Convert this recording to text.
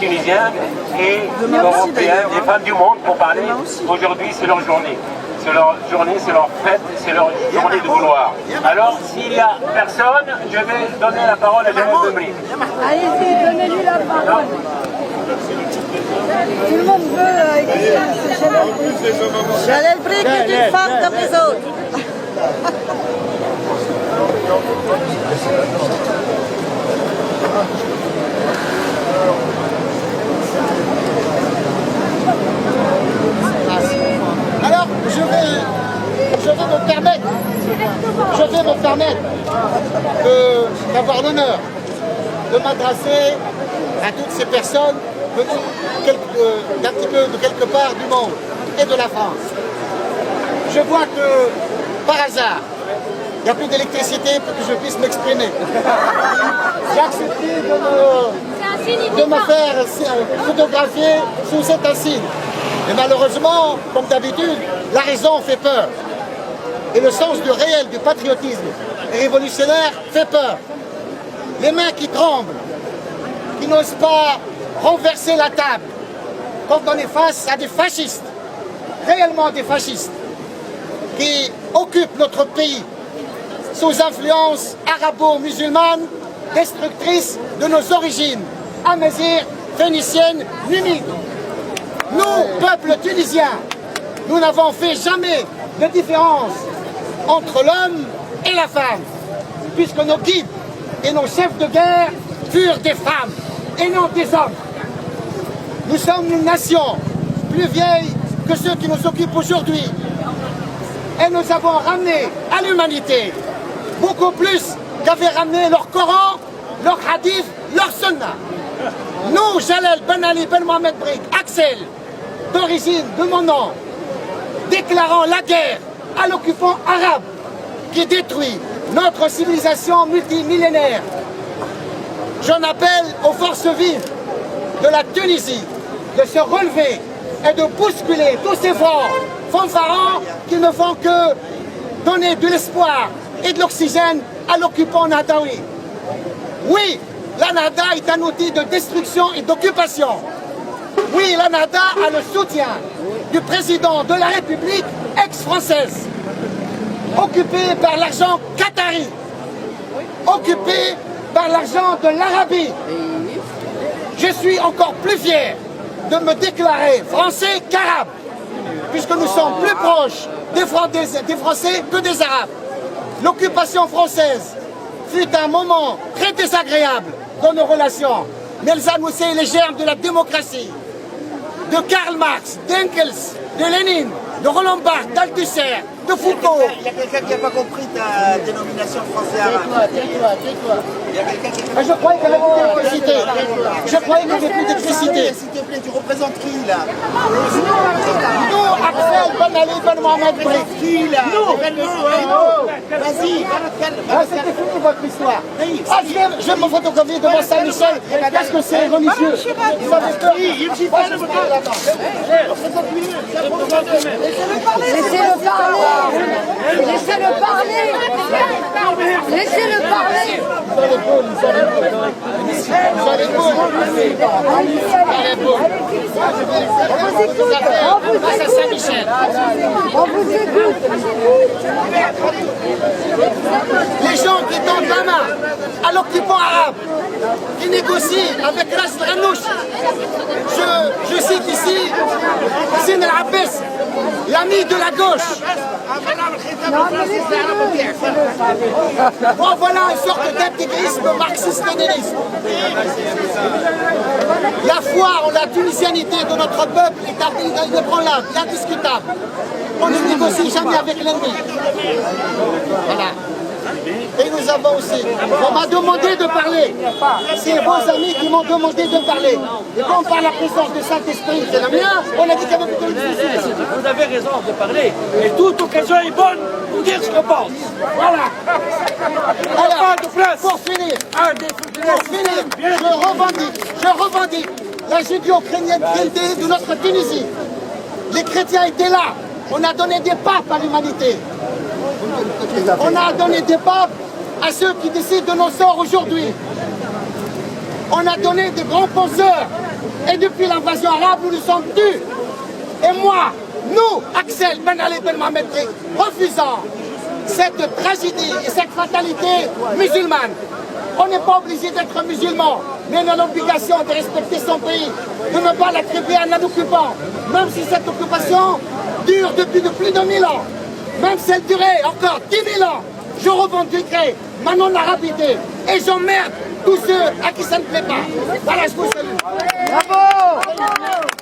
Tunisiens et Européens, des femmes du monde pour parler. Aujourd'hui, c'est leur journée. C'est leur journée, c'est leur fête, c'est leur journée de gloire. Alors, s'il n'y a personne, je vais donner la parole à Jalal Bemri. Allez-y, donnez-lui la parole. Tout le monde veut écouter Jalal Bemri. Jalal Bemri est une femme comme les autres. Alors, je vais me permettre d'avoir l'honneur de m'adresser à toutes ces personnes venues d'un petit peu de quelque part du monde et de la France. Je vois que, par hasard, il n'y a plus d'électricité pour que je puisse m'exprimer. J'ai accepté de me faire photographier sous cet insigne. Mais malheureusement, comme d'habitude, la raison fait peur. Et le sens du réel, du patriotisme révolutionnaire fait peur. Les mains qui tremblent, qui n'osent pas renverser la table quand on est face à des fascistes, réellement des fascistes, qui occupent notre pays sous influence arabo-musulmane, destructrice de nos origines, amazighes, phéniciennes, numides. Nous, peuple tunisien, nous n'avons fait jamais de différence entre l'homme et la femme, puisque nos guides et nos chefs de guerre furent des femmes et non des hommes. Nous sommes une nation plus vieille que ceux qui nous occupent aujourd'hui. Et nous avons ramené à l'humanité beaucoup plus qu'avaient ramené leur Coran, leur Hadith, leur Sunna. Nous, Jalal Ben Ali Ben Mohamed Brik, Axel, d'origine de mon nom, déclarant la guerre à l'occupant arabe qui détruit notre civilisation multimillénaire. J'en appelle aux forces vives de la Tunisie de se relever et de bousculer tous ces vents fanfarons qui ne font que donner de l'espoir et de l'oxygène à l'occupant nahdaoui. Oui, la Nahda est un outil de destruction et d'occupation. Oui, la Nahda a le soutien du président de la République ex-française, occupé par l'argent qatari, occupé par l'argent de l'Arabie. Je suis encore plus fier de me déclarer français qu'arabe, puisque nous sommes plus proches des Français que des Arabes. L'occupation française fut un moment très désagréable dans nos relations, mais elle annonçait les germes de la démocratie, de Karl Marx, d'Engels, de Lénine, de Roland Barthes, d'Althusser, de Foucault. Il y a quelqu'un qui n'a pas compris ta dénomination français-arabe. Je croyais qu'il n'y avait plus d'électricité. Je croyais qu'il n'y avait plus d'électricité. S'il te plaît, tu représentes qui là? Nous, Axel Ben Ali Ben Mohamed Brik. Qui là? Nous. Vas-y, C'était fini votre histoire. Ah, je vais me photographier devant Saint-Michel parce que c'est religieux. Vous avez peur? Moi, je me parle là-dedans. Laissez-le parler. Laissez-le parler. Laissez-le parler. Vous avez beau, vous avez beau. Vous avez beau. On vous écoute. Face à Saint-Michel. On vous écoute. Les gens qui tendent la main à l'occupant arabe, qui négocient avec Ras Ghanouch. Je cite ici Zine El-Abbès, l'ami de la gauche. Bon, voilà une sorte d'intégrisme marxiste-léniniste. La foi en la tunisianité de notre peuple est inébranlable, indiscutable. On ne négocie jamais avec l'ennemi. Voilà. Et nous avons aussi, on m'a demandé de parler. C'est vos amis qui m'ont demandé de parler. Et quand par la présence du Saint-Esprit, c'est la mienne, on a dit qu'il y avait plus d'électricité. Vous avez raison de parler, et toute occasion est bonne pour dire ce qu'on pense. Voilà. Alors, pour finir, je revendique la judéo-chrétienté de notre Tunisie. Les chrétiens étaient là. On a donné des papes à l'humanité. On a donné des papes à ceux qui décident de nos sorts aujourd'hui. On a donné de grands penseurs. Et depuis l'invasion arabe, nous nous sommes tus. Et moi, nous, Axel Ben Ali Ben Mohamed, refusons cette tragédie et cette fatalité musulmane. On n'est pas obligé d'être musulman, mais on a l'obligation de respecter son pays, de ne pas l'attribuer à un occupant, même si cette occupation dure depuis plus de 1000 ans. Même si elle durait encore 10 000 ans, je revendiquerai ma non-arabité et j'emmerde tous ceux à qui ça ne plaît pas. Voilà, je vous salue. Bravo!